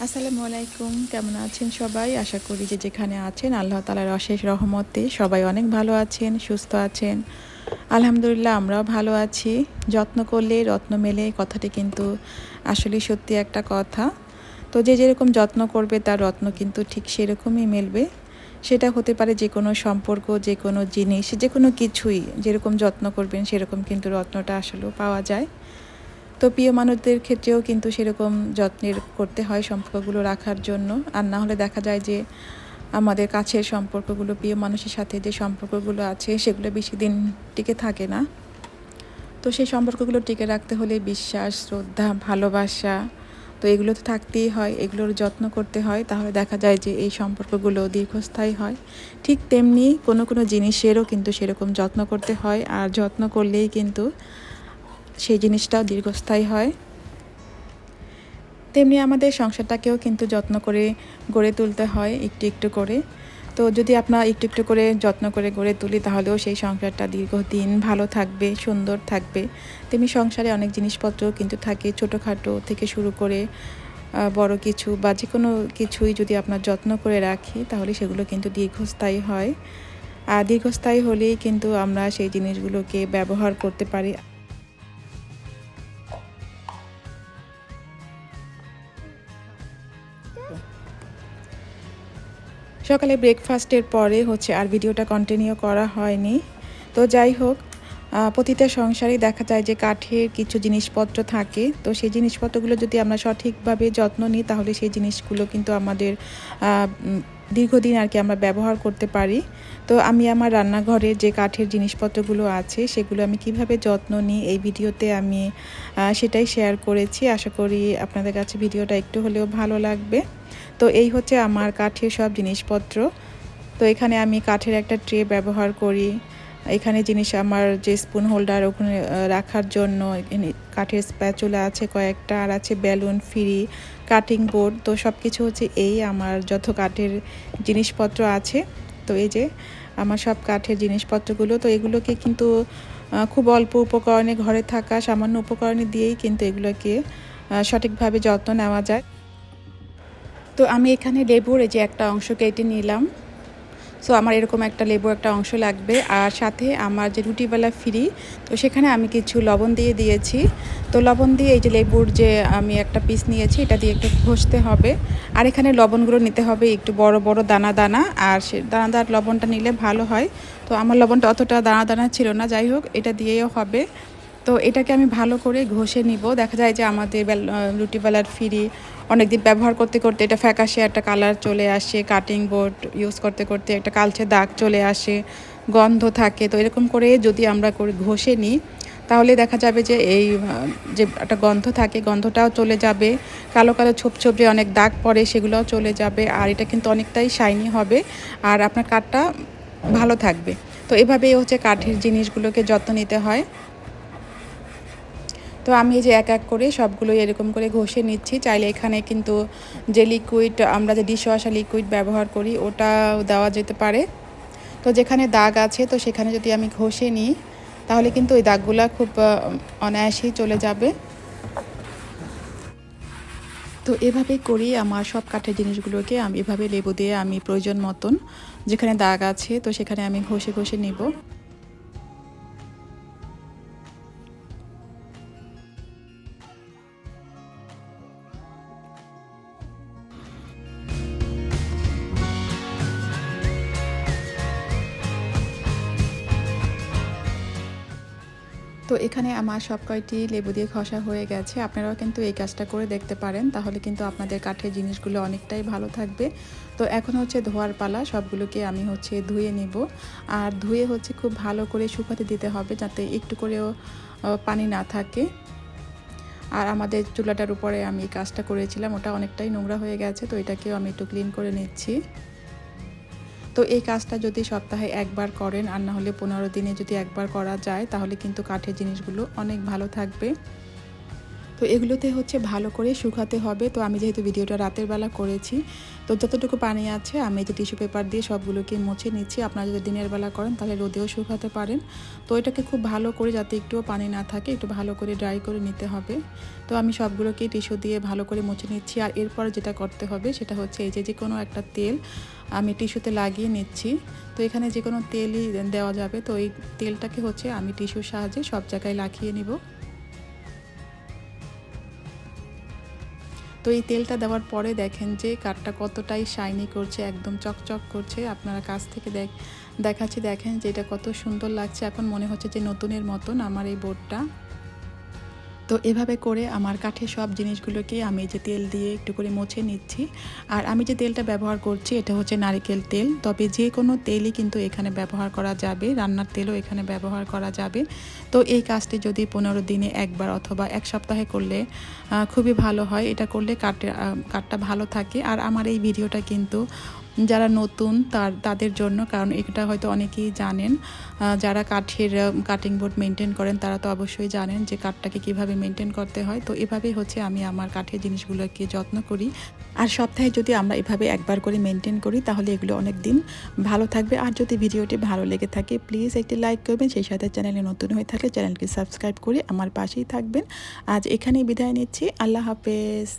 আসসালামু আলাইকুম, কেমন আছেন সবাই? আশা করি যে যেখানে আছেন আল্লাহ তাআলার অশেষ রহমতে সবাই অনেক ভালো আছেন, সুস্থ আছেন। আলহামদুলিল্লাহ আমরাও ভালো আছি। যত্ন করলে রত্ন মেলে, কথাটি কিন্তু আসলে সত্যি একটা কথা। তো যে যেরকম যত্ন করবে তার রত্ন কিন্তু ঠিক সেরকমই মেলবে। সেটা হতে পারে যে কোনো সম্পর্ক, যে কোনো জিনিস, যে কোনো কিছুই যেরকম যত্ন করবেন সেরকম কিন্তু রত্নটা আসলেও পাওয়া যায়। তো প্রিয় মানুষদের ক্ষেত্রেও কিন্তু সেরকম যত্নের করতে হয় সম্পর্কগুলো রাখার জন্য। আর না হলে দেখা যায় যে আমাদের কাছের সম্পর্কগুলো, প্রিয় মানুষের সাথে যে সম্পর্কগুলো আছে সেগুলো বেশি দিন টিকে থাকে না। তো সেই সম্পর্কগুলো টিকে রাখতে হলে বিশ্বাস, শ্রদ্ধা, ভালোবাসা, তো এগুলো তো থাকতেই হয়, এগুলোর যত্ন করতে হয়, তাহলে দেখা যায় যে এই সম্পর্কগুলো দীর্ঘস্থায়ী হয়। ঠিক তেমনি কোনো কোনো জিনিসেরও কিন্তু সেরকম যত্ন করতে হয়, আর যত্ন করলেই কিন্তু সেই জিনিসটাও দীর্ঘস্থায়ী হয়। তেমনি আমাদের সংসারটাকেও কিন্তু যত্ন করে গড়ে তুলতে হয় একটু একটু করে। তো যদি আপনার একটু একটু করে যত্ন করে গড়ে তুলি তাহলেও সেই সংসারটা দীর্ঘদিন ভালো থাকবে, সুন্দর থাকবে। তেমনি সংসারে অনেক জিনিসপত্রও কিন্তু থাকে, ছোটোখাটো থেকে শুরু করে বড় কিছু বা যে কোনো কিছুই যদি আপনার যত্ন করে রাখি তাহলে সেগুলো কিন্তু দীর্ঘস্থায়ী হয়। আর দীর্ঘস্থায়ী হলেই কিন্তু আমরা সেই জিনিসগুলোকে ব্যবহার করতে পারি। সকালে ব্রেকফাস্টের পরে আর ভিডিওটা কন্টিনিউ করা হয়নি। তো যাই হোক, প্রতিটা সংসারেই দেখা যায় যে কাঠের কিছু জিনিসপত্র থাকে। তো সেই জিনিসপত্রগুলো যদি আমরা সঠিকভাবে যত্ন নিই তাহলে সেই জিনিসগুলো কিন্তু আমাদের দীর্ঘদিন আমরা ব্যবহার করতে পারি। তো আমি আমার রান্নাঘরে যে কাঠের জিনিসপত্রগুলো আছে সেগুলো আমি কিভাবে যত্ন নিই এই ভিডিওতে আমি সেটাই শেয়ার করেছি। আশা করি আপনাদের কাছে ভিডিওটা একটু হলেও ভালো লাগবে। তো এই হচ্ছে আমার কাঠের সব জিনিসপত্র। তো এখানে আমি কাঠের একটা ট্রে ব্যবহার করি। এখানে জিনিস আমার যে স্পুন হোল্ডার ওখানে রাখার জন্য এখানে কাঠের স্প্যাচুলা আছে কয়েকটা, আর আছে বেলুন ফ্রি, কাটিং বোর্ড। তো সব কিছু এই আমার যত কাঠের জিনিসপত্র আছে। তো এই যে আমার সব কাঠের জিনিসপত্রগুলো, তো এগুলোকে কিন্তু খুব অল্প উপকরণে, ঘরে থাকা সামান্য উপকরণে দিয়েই কিন্তু এগুলোকে সঠিকভাবে যত্ন নেওয়া যায়। তো আমি এখানে লেবুর এই যে একটা অংশ কেটে নিলাম। সো আমার এরকম একটা লেবুর একটা অংশ লাগবে, আর সাথে আমার যে রুটিওয়ালা ফ্রি, তো সেখানে আমি কিছু লবণ দিয়ে দিয়েছি। তো লবণ দিয়ে এই যে লেবুর যে আমি একটা পিস নিয়েছি এটা দিয়ে একটু ঘষতে হবে। আর এখানে লবণগুলো নিতে হবে একটু বড় বড় দানা দানা, আর সে দানাদার লবণটা নিলে ভালো হয়। তো আমার লবণটা অতটা দানা দানা ছিল না, যাই হোক এটা দিয়েও হবে। তো এটাকে আমি ভালো করে ঘষে নিব। দেখা যায় যে আমাদের রুটিবেলার ফ্রি অনেকদিন ব্যবহার করতে করতে এটা ফ্যাকাশে একটা কালার চলে আসে, কাটিং বোর্ড ইউজ করতে করতে একটা কালচে দাগ চলে আসে, গন্ধ থাকে। তো এরকম করে যদি আমরা করে ঘষে নিই তাহলে দেখা যাবে যে এই যে একটা গন্ধ থাকে গন্ধটাও চলে যাবে, কালো কালো ছোপ ছোপ যে অনেক দাগ পড়ে সেগুলোও চলে যাবে, আর এটা কিন্তু অনেকটাই শাইনি হবে, আর আপনার কাঠটা ভালো থাকবে। তো এভাবেই কাঠের জিনিসগুলোকে যত্ন নিতে হয়। তো আমি এই যে এক এক করে সবগুলো এরকম করে ঘষে নিচ্ছি। চাইলে এখানে কিন্তু যে লিকুইড, আমরা যে ডিশওয়াশার লিকুইড ব্যবহার করি ওটাও দেওয়া যেতে পারে। তো যেখানে দাগ আছে তো সেখানে যদি আমি ঘষে নিই তাহলে কিন্তু ওই দাগগুলো খুব অনায়াসেই চলে যাবে। তো এভাবেই করি আমার সব কাঠের জিনিসগুলোকে আমি এভাবে লেবু দিয়ে আমি প্রয়োজন মতন যেখানে দাগ আছে তো সেখানে আমি ঘষে ঘষে নিব। তো এখানে আমার সব কয়টি লেবু দিয়ে ঘষা হয়ে গেছে। আপনারাও কিন্তু এই কাজটা করে দেখতে পারেন, তাহলে কিন্তু আপনাদের কাঠের জিনিসগুলো অনেকটাই ভালো থাকবে। তো এখন ধোয়ার পালা, সবগুলোকে আমি ধুয়ে নিব। আর ধুয়ে খুব ভালো করে শুকাতে দিতে হবে যাতে একটু করেও পানি না থাকে। আর আমাদের চুলাটার উপরে আমি এই কাজটা করেছিলাম, ওটা অনেকটাই নোংরা হয়ে গেছে, তো এটাকেও আমি একটু ক্লিন করে নিচ্ছি। তো এই কাজটা যদি সপ্তাহে একবার করেন আর না হলে 15 দিনে যদি একবার করা যায় তাহলে কিন্তু কাঠের জিনিসগুলো অনেক ভালো থাকবে। তো তো এগুলোতে হচ্ছে ভালো করে শুকাতে হবে। তো আমি যেহেতু ভিডিওটা রাতের বেলা করেছি, তো যতটুকু পানি আছে আমি এই যে টিস্যু পেপার দিয়ে সবগুলোকে মুছে নিচ্ছি। আপনারা যদি দিনের বেলা করেন তাহলে রোদেও শুকাতে পারেন। তো এটাকে খুব ভালো করে, যাতে একটুও পানি না থাকে, একটু ভালো করে ড্রাই করে নিতে হবে। তো আমি সবগুলোকে টিস্যু দিয়ে ভালো করে মুছে নিচ্ছি। আর এরপর যেটা করতে হবে সেটা হচ্ছে এই যে কোনো একটা তেল আমি টিস্যুতে লাগিয়ে নিচ্ছি। তো এখানে যে কোনো তেলই দেওয়া যাবে। তো এই তেলটাকে হচ্ছে আমি টিস্যুর সাহায্যে সব জায়গায় লাগিয়ে নিব। তো এই তেলটা দেওয়ার পরে দেখেন যে কাঠটা কতটাই শাইনি করছে, একদম চকচক করছে। আপনারা কাছ থেকে দেখাচ্ছি, দেখেন যে এটা কত সুন্দর লাগছে। এখন মনে হচ্ছে যে নতুনের মতন আমার এই বোর্ডটা। তো এভাবে করে আমার কাঠের সব জিনিসগুলোকে আমি যে তেল দিয়ে একটু করে মুছে নিচ্ছি। আর আমি যে তেলটা ব্যবহার করছি এটা হচ্ছে নারকেল তেল। তবে যে কোনো তেলই কিন্তু এখানে ব্যবহার করা যাবে, রান্নার তেলও এখানে ব্যবহার করা যাবে। তো এই কাজটি যদি 15 দিনে একবার অথবা এক সপ্তাহে করলে খুবই ভালো হয়। এটা করলে কাঠটা ভালো থাকে। আর আমার এই ভিডিওটা কিন্তু যারা নতুন তাদের জন্য, কারণ এটা হয়তো অনেকেই জানেন। যারা কাঠের কাটিং বোর্ড মেনটেন করেন তারা তো অবশ্যই জানেন যে কাঠটাকে কিভাবে মেনটেন করতে হয়। তো এভাবেই হচ্ছে আমি আমার কাঠের জিনিসগুলোকে যত্ন করি। আর সপ্তাহে যদি আমরা এভাবে একবার করে মেনটেন করি তাহলে এগুলো অনেক দিন ভালো থাকবে। আর যদি ভিডিওটি ভালো লেগে থাকে প্লিজ একটি লাইক করবেন, সেই সাথে চ্যানেলে নতুন হয়ে থাকলে চ্যানেলটি সাবস্ক্রাইব করে আমার পাশেই থাকবেন। আজ এখানেই বিদায় নিচ্ছি। আল্লাহ হাফেজ।